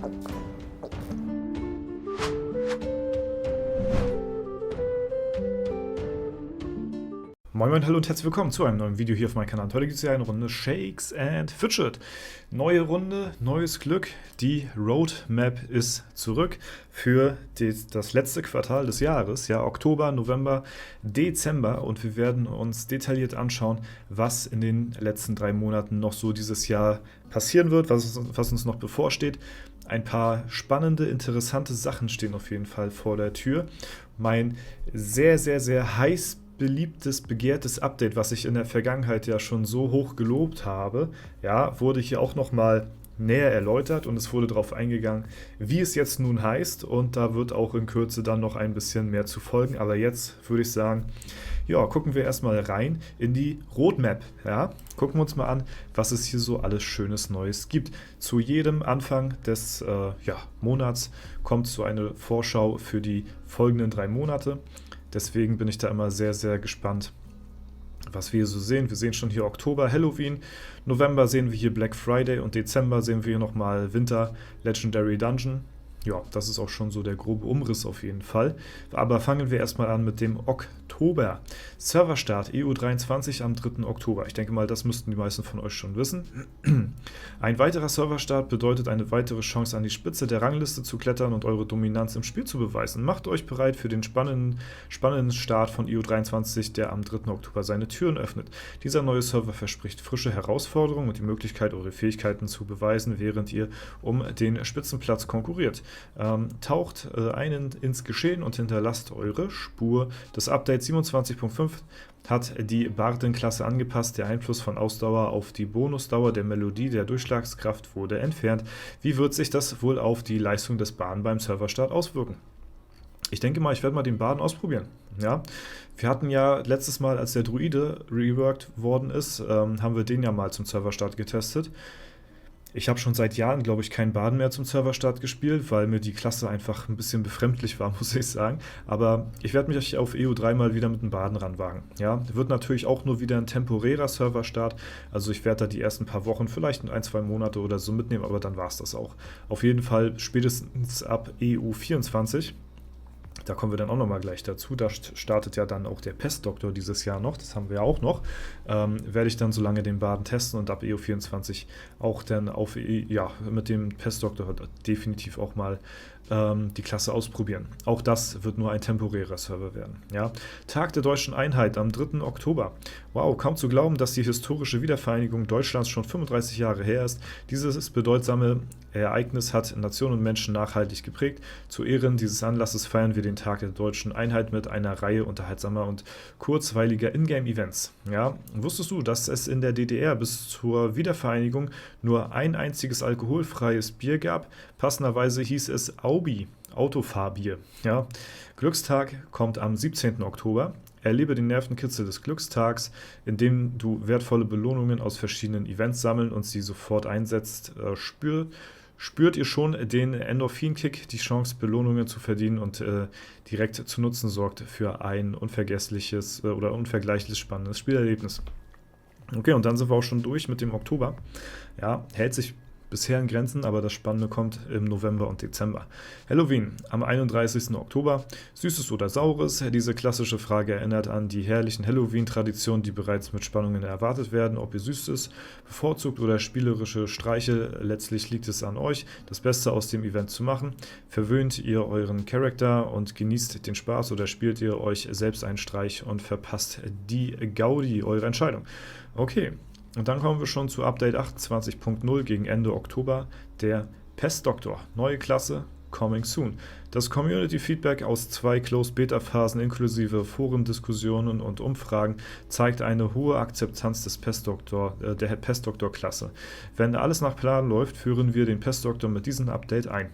Moin Moin, hallo und herzlich willkommen zu einem neuen Video hier auf meinem Kanal. Heute gibt es ja eine Runde Shakes and Fidget. Neue Runde, neues Glück. Die Roadmap ist zurück für das letzte Quartal des Jahres, ja, Oktober, November, Dezember. Und wir werden uns detailliert anschauen, was in den letzten 3 Monaten noch so dieses Jahr passieren wird, was uns noch bevorsteht. Ein paar spannende, interessante Sachen stehen auf jeden Fall vor der Tür. Mein sehr, sehr, sehr heiß beliebtes, begehrtes Update, was ich in der Vergangenheit ja schon so hoch gelobt habe, ja, wurde hier auch nochmal näher erläutert und es wurde darauf eingegangen, wie es jetzt nun heißt, und da wird auch in Kürze dann noch ein bisschen mehr zu folgen, aber jetzt würde ich sagen, ja, gucken wir erstmal rein in die Roadmap, ja, gucken wir uns mal an, was es hier so alles Schönes Neues gibt. Zu jedem Anfang des Monats kommt so eine Vorschau für die folgenden 3 Monate. Deswegen bin ich da immer sehr, sehr gespannt, was wir hier so sehen. Wir sehen schon hier Oktober, Halloween, November sehen wir hier Black Friday und Dezember sehen wir hier nochmal Winter, Legendary Dungeon. Ja, das ist auch schon so der grobe Umriss auf jeden Fall. Aber fangen wir erstmal an mit dem Oktober. Serverstart EU23 am 3. Oktober. Ich denke mal, das müssten die meisten von euch schon wissen. Ein weiterer Serverstart bedeutet eine weitere Chance, an die Spitze der Rangliste zu klettern und eure Dominanz im Spiel zu beweisen. Macht euch bereit für den spannenden Start von EU23, der am 3. Oktober seine Türen öffnet. Dieser neue Server verspricht frische Herausforderungen und die Möglichkeit, eure Fähigkeiten zu beweisen, während ihr um den Spitzenplatz konkurriert. Taucht ins Geschehen und hinterlasst eure Spur. Das Update 27.5 hat die Barden-Klasse angepasst. Der Einfluss von Ausdauer auf die Bonusdauer der Melodie der Durchschlagskraft wurde entfernt. Wie wird sich das wohl auf die Leistung des Barden beim Serverstart auswirken? Ich denke mal, ich werde mal den Barden ausprobieren. Ja? Wir hatten ja letztes Mal, als der Druide reworked worden ist, haben wir den ja mal zum Serverstart getestet. Ich habe schon seit Jahren, glaube ich, keinen Baden mehr zum Serverstart gespielt, weil mir die Klasse einfach ein bisschen befremdlich war, muss ich sagen. Aber ich werde mich auf EU3 mal wieder mit dem Baden ranwagen. Ja, wird natürlich auch nur wieder ein temporärer Serverstart. Also ich werde da die ersten paar Wochen, vielleicht 1, 2 Monate oder so mitnehmen, aber dann war es das auch. Auf jeden Fall spätestens ab EU24. Da kommen wir dann auch nochmal gleich dazu. Da startet ja dann auch der Pestdoktor dieses Jahr noch. Das haben wir ja auch noch. Werde ich dann so lange den Baden testen und ab EU24 auch dann mit dem Pestdoktor definitiv auch mal die Klasse ausprobieren. Auch das wird nur ein temporärer Server werden. Ja? Tag der Deutschen Einheit am 3. Oktober. Wow, kaum zu glauben, dass die historische Wiedervereinigung Deutschlands schon 35 Jahre her ist. Dieses bedeutsame Ereignis hat Nation und Menschen nachhaltig geprägt. Zu Ehren dieses Anlasses feiern wir den Tag der Deutschen Einheit mit einer Reihe unterhaltsamer und kurzweiliger Ingame-Events. Ja? Wusstest du, dass es in der DDR bis zur Wiedervereinigung nur ein einziges alkoholfreies Bier gab? Passenderweise hieß es Aubi, Autofahrbier. Ja? Glückstag kommt am 17. Oktober. Erlebe den Nervenkitzel des Glückstags, indem du wertvolle Belohnungen aus verschiedenen Events sammeln und sie sofort einsetzt. Spürt ihr schon den Endorphin-Kick, die Chance, Belohnungen zu verdienen und direkt zu nutzen, sorgt für ein unvergessliches oder unvergleichliches spannendes Spielerlebnis. Okay, und dann sind wir auch schon durch mit dem Oktober. Ja, hält sich bisher in Grenzen, aber das Spannende kommt im November und Dezember. Halloween am 31. Oktober. Süßes oder Saures? Diese klassische Frage erinnert an die herrlichen Halloween-Traditionen, die bereits mit Spannungen erwartet werden. Ob ihr Süßes bevorzugt oder spielerische Streiche, letztlich liegt es an euch, das Beste aus dem Event zu machen. Verwöhnt ihr euren Charakter und genießt den Spaß oder spielt ihr euch selbst einen Streich und verpasst die Gaudi, eure Entscheidung. Okay. Und dann kommen wir schon zu Update 28.0 gegen Ende Oktober, der Pestdoktor. Neue Klasse, coming soon. Das Community-Feedback aus 2 Closed-Beta-Phasen inklusive Forendiskussionen und Umfragen zeigt eine hohe Akzeptanz der Pestdoktor-Klasse. Wenn alles nach Plan läuft, führen wir den Pestdoktor mit diesem Update ein.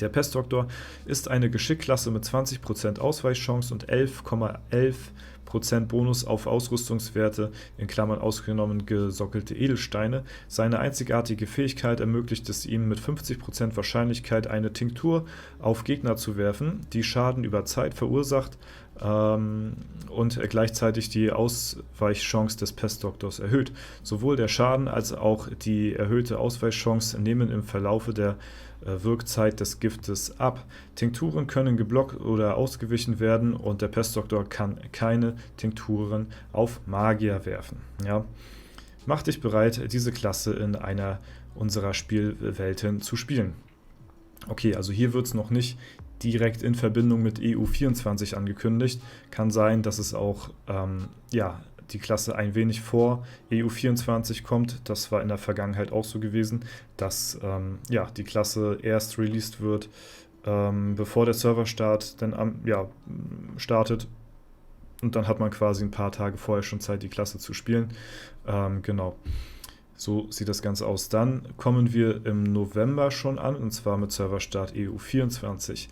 Der Pestdoktor ist eine Geschickklasse mit 20% Ausweichchance und 11,11% 10% Bonus auf Ausrüstungswerte, in Klammern ausgenommen gesockelte Edelsteine. Seine einzigartige Fähigkeit ermöglicht es ihm mit 50% Wahrscheinlichkeit eine Tinktur auf Gegner zu werfen, die Schaden über Zeit verursacht und gleichzeitig die Ausweichchance des Pestdoktors erhöht. Sowohl der Schaden als auch die erhöhte Ausweichchance nehmen im Verlaufe der Wirkzeit des Giftes ab. Tinkturen können geblockt oder ausgewichen werden und der Pestdoktor kann keine Tinkturen auf Magier werfen. Ja? Mach dich bereit, diese Klasse in einer unserer Spielwelten zu spielen. Okay, also hier wird es noch nicht direkt in Verbindung mit EU24 angekündigt. Kann sein, dass es auch die Klasse ein wenig vor EU24 kommt. Das war in der Vergangenheit auch so gewesen, dass die Klasse erst released wird, bevor der Serverstart dann startet. Und dann hat man quasi ein paar Tage vorher schon Zeit, die Klasse zu spielen. Genau. So sieht das Ganze aus. Dann kommen wir im November schon an, und zwar mit Serverstart EU24.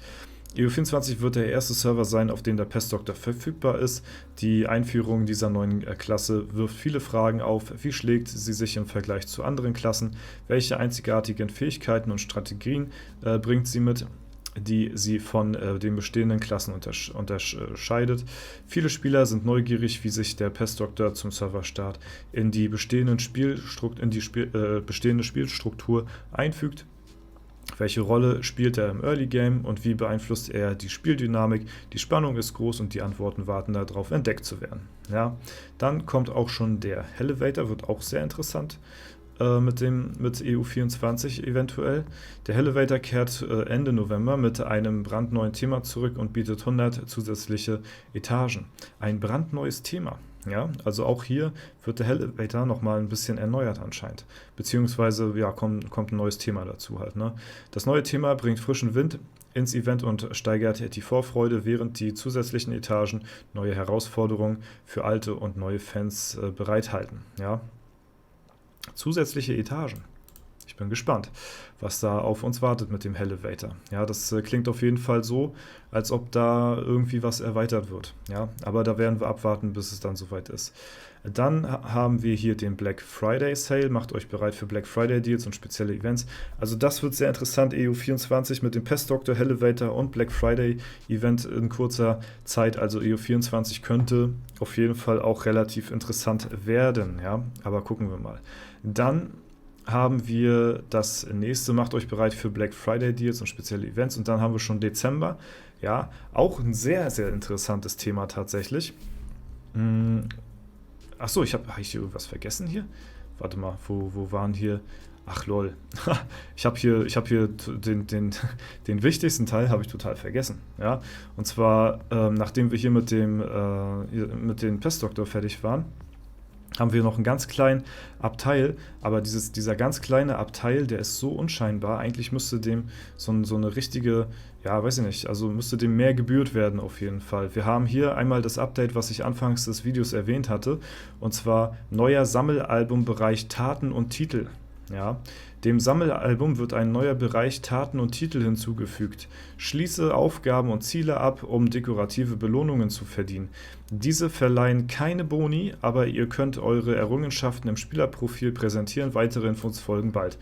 EU24 wird der erste Server sein, auf dem der Pestdoktor verfügbar ist. Die Einführung dieser neuen Klasse wirft viele Fragen auf. Wie schlägt sie sich im Vergleich zu anderen Klassen? Welche einzigartigen Fähigkeiten und Strategien bringt sie mit, die sie von den bestehenden Klassen unterscheidet? Viele Spieler sind neugierig, wie sich der Pestdoktor zum Serverstart in die bestehende Spielstruktur einfügt. Welche Rolle spielt er im Early Game und wie beeinflusst er die Spieldynamik? Die Spannung ist groß und die Antworten warten darauf, entdeckt zu werden. Ja, dann kommt auch schon der Elevator, wird auch sehr interessant mit EU24 eventuell. Der Elevator kehrt Ende November mit einem brandneuen Thema zurück und bietet 100 zusätzliche Etagen. Ein brandneues Thema. Ja, also auch hier wird der Elevator nochmal ein bisschen erneuert anscheinend. Beziehungsweise kommt ein neues Thema dazu halt. Ne? Das neue Thema bringt frischen Wind ins Event und steigert die Vorfreude, während die zusätzlichen Etagen neue Herausforderungen für alte und neue Fans bereithalten. Ja? Zusätzliche Etagen. Ich bin gespannt, was da auf uns wartet mit dem Elevator. Ja, das klingt auf jeden Fall so, als ob da irgendwie was erweitert wird. Ja, aber da werden wir abwarten, bis es dann soweit ist. Dann haben wir hier den Black Friday Sale. Macht euch bereit für Black Friday Deals und spezielle Events. Also das wird sehr interessant. EU24 mit dem Pestdoktor, Elevator und Black Friday Event in kurzer Zeit. Also EU24 könnte auf jeden Fall auch relativ interessant werden. Ja, aber gucken wir mal. Dann haben wir das nächste, macht euch bereit für Black Friday Deals und spezielle Events, und dann haben wir schon Dezember, ja, auch ein sehr, sehr interessantes Thema tatsächlich. Achso, habe ich hier irgendwas vergessen hier? Warte mal, wo waren hier? Ach lol, ich habe hier den wichtigsten Teil habe ich total vergessen, ja, und zwar, nachdem wir hier mit dem Pestdoktor fertig waren, haben wir noch einen ganz kleinen Abteil, aber dieser ganz kleine Abteil, der ist so unscheinbar, eigentlich müsste dem so eine richtige, weiß ich nicht, also müsste dem mehr gebührt werden auf jeden Fall. Wir haben hier einmal das Update, was ich anfangs des Videos erwähnt hatte, und zwar neuer Sammelalbumbereich Taten und Titel. Ja, dem Sammelalbum wird ein neuer Bereich Taten und Titel hinzugefügt. Schließe Aufgaben und Ziele ab, um dekorative Belohnungen zu verdienen. Diese verleihen keine Boni, aber ihr könnt eure Errungenschaften im Spielerprofil präsentieren. Weitere Infos folgen bald.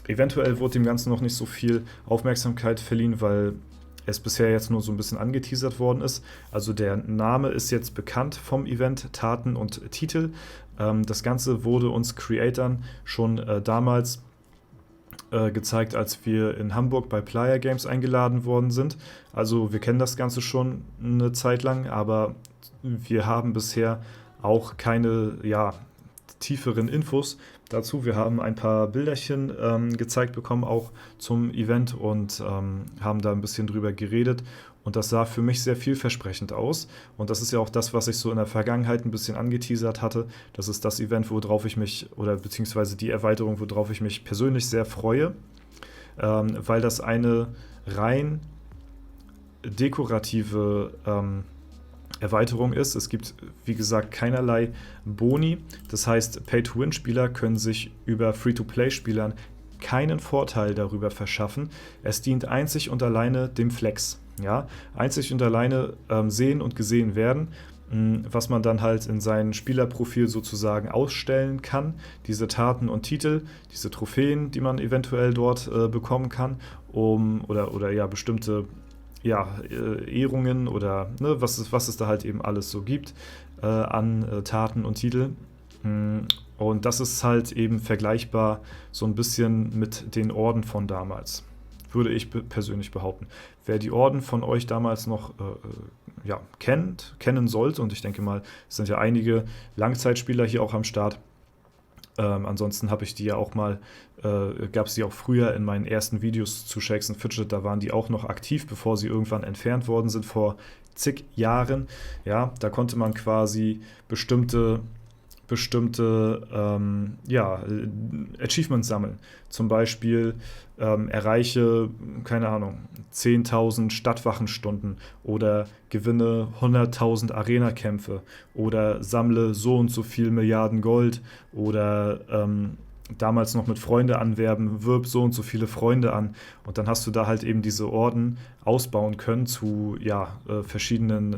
Eventuell wurde dem Ganzen noch nicht so viel Aufmerksamkeit verliehen, weil es bisher jetzt nur so ein bisschen angeteasert worden ist. Also der Name ist jetzt bekannt vom Event, Taten und Titel. Das Ganze wurde uns Creatoren schon damals gezeigt, als wir in Hamburg bei Playa Games eingeladen worden sind. Also wir kennen das Ganze schon eine Zeit lang, aber wir haben bisher auch keine tieferen Infos dazu. Wir haben ein paar Bilderchen gezeigt bekommen, auch zum Event, und haben da ein bisschen drüber geredet. Und das sah für mich sehr vielversprechend aus. Und das ist ja auch das, was ich so in der Vergangenheit ein bisschen angeteasert hatte. Das ist das Event, worauf ich mich, oder beziehungsweise die Erweiterung, worauf ich mich persönlich sehr freue, weil das eine rein dekorative Erweiterung ist. Es gibt, wie gesagt, keinerlei Boni. Das heißt, Pay-to-Win-Spieler können sich über Free-to-Play-Spielern keinen Vorteil darüber verschaffen. Es dient einzig und alleine dem Flex. Ja, einzig und alleine sehen und gesehen werden. was man dann halt in sein Spielerprofil sozusagen ausstellen kann. Diese Taten und Titel, diese Trophäen, die man eventuell dort bekommen kann, oder ja, bestimmte Ehrungen oder ne, was es da halt eben alles so gibt an Taten und Titel. Und das ist halt eben vergleichbar so ein bisschen mit den Orden von damals, würde ich persönlich behaupten. Wer die Orden von euch damals noch kennen sollte, und ich denke mal, es sind ja einige Langzeitspieler hier auch am Start. Ansonsten habe ich die ja auch mal, gab es die auch früher in meinen ersten Videos zu Shakes and Fidget, da waren die auch noch aktiv, bevor sie irgendwann entfernt worden sind, vor zig Jahren. Ja, da konnte man quasi bestimmte Achievements sammeln. Zum Beispiel erreiche, keine Ahnung, 10.000 Stadtwachenstunden oder gewinne 100.000 Arena-Kämpfe oder sammle so und so viel Milliarden Gold oder damals noch mit Freunde anwerben, wirb so und so viele Freunde an und dann hast du da halt eben diese Orden ausbauen können zu verschiedenen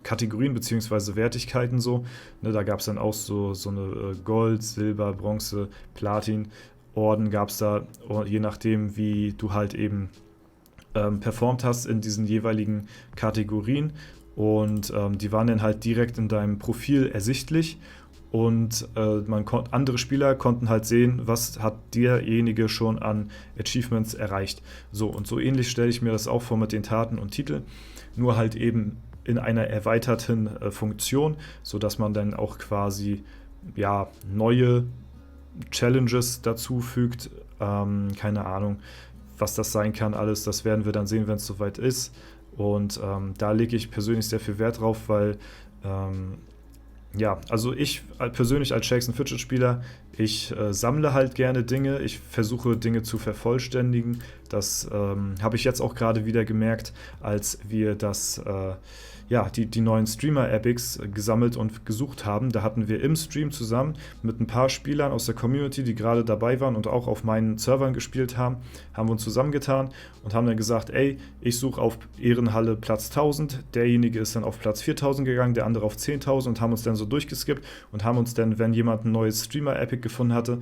Kategorien bzw. Wertigkeiten so. Ne, da gab es dann auch so eine Gold, Silber, Bronze, Platin Orden gab es da, je nachdem wie du halt eben performt hast in diesen jeweiligen Kategorien und die waren dann halt direkt in deinem Profil ersichtlich und andere Spieler konnten halt sehen, was hat derjenige schon an Achievements erreicht. So und so ähnlich stelle ich mir das auch vor mit den Taten und Titeln, nur halt eben in einer erweiterten Funktion, sodass man dann auch quasi neue Challenges dazu fügt. Keine Ahnung, was das sein kann alles, das werden wir dann sehen, wenn es soweit ist. Und da lege ich persönlich sehr viel Wert drauf, weil also ich persönlich als Shakes and Fidget Spieler, ich sammle halt gerne Dinge, ich versuche Dinge zu vervollständigen. Das habe ich jetzt auch gerade wieder gemerkt, als wir die neuen Streamer-Epics gesammelt und gesucht haben. Da hatten wir im Stream zusammen mit ein paar Spielern aus der Community, die gerade dabei waren und auch auf meinen Servern gespielt haben wir uns zusammengetan und haben dann gesagt, ey, ich suche auf Ehrenhalle Platz 1000, derjenige ist dann auf Platz 4000 gegangen, der andere auf 10.000 und haben uns dann so durchgeskippt und haben uns dann, wenn jemand ein neues Streamer-Epic gefunden hatte,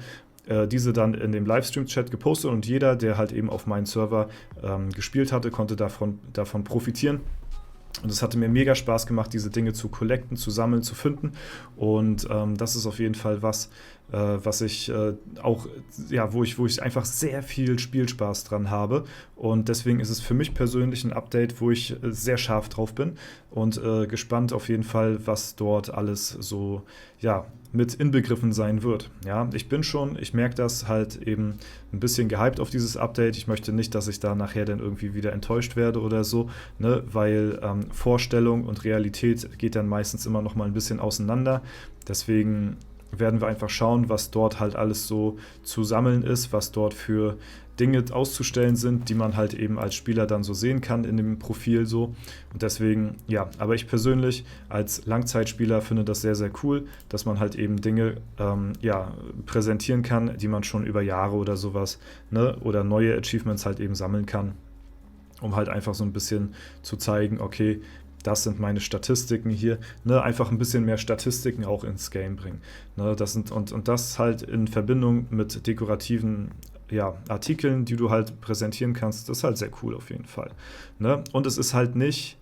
diese dann in dem Livestream-Chat gepostet und jeder, der halt eben auf meinen Server gespielt hatte, konnte davon profitieren. Und es hatte mir mega Spaß gemacht, diese Dinge zu collecten, zu sammeln, zu finden. Und das ist auf jeden Fall was ich wo ich einfach sehr viel Spielspaß dran habe. Und deswegen ist es für mich persönlich ein Update, wo ich sehr scharf drauf bin und gespannt auf jeden Fall, was dort alles so, mit inbegriffen sein wird. Ja, ich merke das halt eben ein bisschen gehypt auf dieses Update. Ich möchte nicht, dass ich da nachher dann irgendwie wieder enttäuscht werde oder so, ne, weil Vorstellung und Realität geht dann meistens immer noch mal ein bisschen auseinander. Deswegen werden wir einfach schauen, was dort halt alles so zu sammeln ist, was dort für Dinge auszustellen sind, die man halt eben als Spieler dann so sehen kann in dem Profil so. Und deswegen, aber ich persönlich als Langzeitspieler finde das sehr, sehr cool, dass man halt eben Dinge präsentieren kann, die man schon über Jahre oder sowas, ne, oder neue Achievements halt eben sammeln kann, um halt einfach so ein bisschen zu zeigen, okay, das sind meine Statistiken hier, ne, einfach ein bisschen mehr Statistiken auch ins Game bringen. Ne, und das halt in Verbindung mit dekorativen Artikeln, die du halt präsentieren kannst, das ist halt sehr cool auf jeden Fall. Ne? Und es ist halt nicht,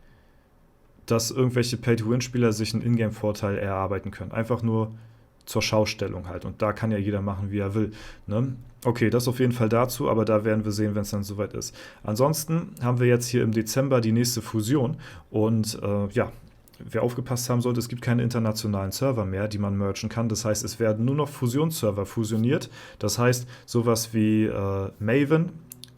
dass irgendwelche Pay-to-Win-Spieler sich einen Ingame-Vorteil erarbeiten können. Einfach nur zur Schaustellung halt. Und da kann ja jeder machen, wie er will. Ne? Okay, das auf jeden Fall dazu, aber da werden wir sehen, wenn es dann soweit ist. Ansonsten haben wir jetzt hier im Dezember die nächste Fusion und wer aufgepasst haben sollte, es gibt keine internationalen Server mehr, die man mergen kann. Das heißt, es werden nur noch Fusionsserver fusioniert. Das heißt, sowas wie Maven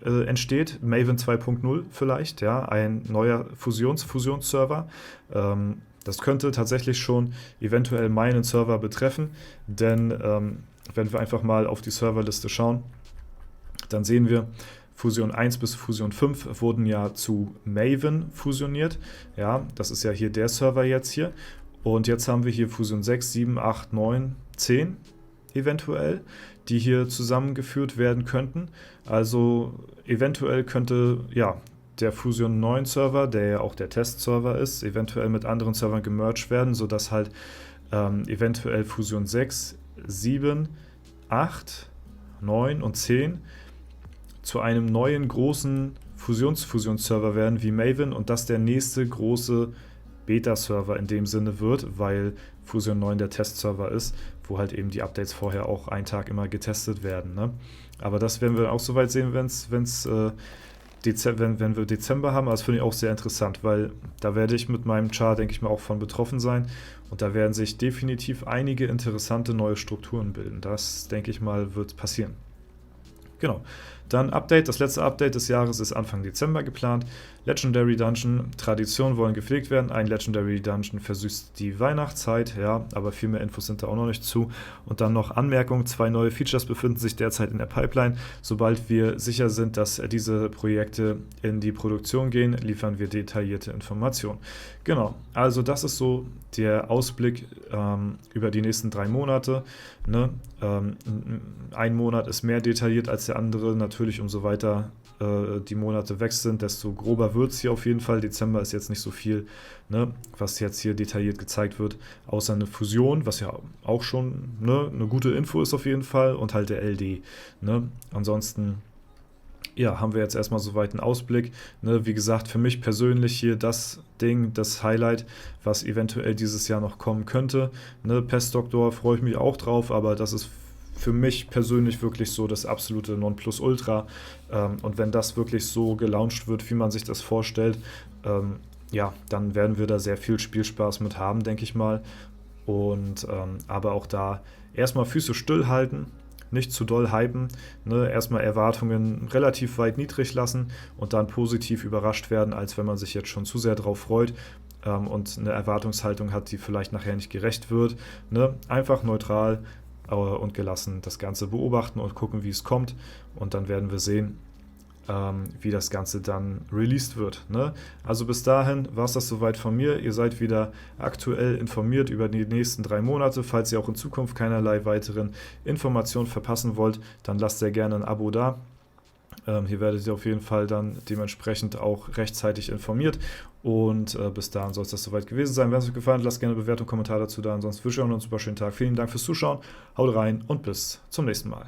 entsteht, Maven 2.0 vielleicht, ein neuer Fusionsserver. Das könnte tatsächlich schon eventuell meinen Server betreffen, denn wenn wir einfach mal auf die Serverliste schauen, dann sehen wir, Fusion 1 bis Fusion 5 wurden ja zu Maven fusioniert. Ja, das ist ja hier der Server jetzt hier. Und jetzt haben wir hier Fusion 6, 7, 8, 9, 10 eventuell, die hier zusammengeführt werden könnten. Also eventuell könnte der Fusion 9 Server, der ja auch der Test-Server ist, eventuell mit anderen Servern gemerged werden, sodass halt eventuell Fusion 6, 7, 8, 9 und 10 zu einem neuen großen Fusions-Server werden wie Maven und das der nächste große Beta-Server in dem Sinne wird, weil Fusion 9 der Test-Server ist, wo halt eben die Updates vorher auch einen Tag immer getestet werden. Ne? Aber das werden wir auch soweit sehen, wenn wir Dezember haben. Das finde ich auch sehr interessant, weil da werde ich mit meinem Chart, denke ich mal, auch von betroffen sein. Und da werden sich definitiv einige interessante neue Strukturen bilden. Das, denke ich mal, wird passieren. Genau. Dann Update, das letzte Update des Jahres ist Anfang Dezember geplant. Legendary Dungeon, Traditionen wollen gepflegt werden. Ein Legendary Dungeon versüßt die Weihnachtszeit, ja, aber viel mehr Infos sind da auch noch nicht zu. Und dann noch Anmerkung, 2 neue Features befinden sich derzeit in der Pipeline. Sobald wir sicher sind, dass diese Projekte in die Produktion gehen, liefern wir detaillierte Informationen. Genau, also das ist so der Ausblick über die nächsten 3 Monate. Ne? Ein Monat ist mehr detailliert als der andere, natürlich umso weiter die Monate weg sind, desto grober wird es hier auf jeden Fall. Dezember ist jetzt nicht so viel, ne, was jetzt hier detailliert gezeigt wird, außer eine Fusion, was ja auch schon eine gute Info ist auf jeden Fall und halt der LD. Ne? Ansonsten ja, haben wir jetzt erstmal soweit einen Ausblick. Ne, wie gesagt, für mich persönlich hier das Ding, das Highlight, was eventuell dieses Jahr noch kommen könnte. Ne, Pestdoktor freue ich mich auch drauf, aber das ist für mich persönlich wirklich so das absolute Nonplusultra. Und wenn das wirklich so gelauncht wird, wie man sich das vorstellt, ja, dann werden wir da sehr viel Spielspaß mit haben, denke ich mal. Und aber auch da erstmal Füße stillhalten, nicht zu doll hypen, ne? Erstmal Erwartungen relativ weit niedrig lassen und dann positiv überrascht werden, als wenn man sich jetzt schon zu sehr drauf freut und eine Erwartungshaltung hat, die vielleicht nachher nicht gerecht wird. Ne? Einfach neutral und gelassen das Ganze beobachten und gucken, wie es kommt und dann werden wir sehen, wie das Ganze dann released wird. Ne? Also bis dahin war es das soweit von mir. Ihr seid wieder aktuell informiert über die nächsten 3 Monate. Falls ihr auch in Zukunft keinerlei weiteren Informationen verpassen wollt, dann lasst sehr gerne ein Abo da. Hier werdet ihr auf jeden Fall dann dementsprechend auch rechtzeitig informiert. Und bis dahin soll es das soweit gewesen sein. Wenn es euch gefallen hat, lasst gerne eine Bewertung, Kommentar dazu da. Ansonsten wünsche ich euch noch einen super schönen Tag. Vielen Dank fürs Zuschauen. Haut rein und bis zum nächsten Mal.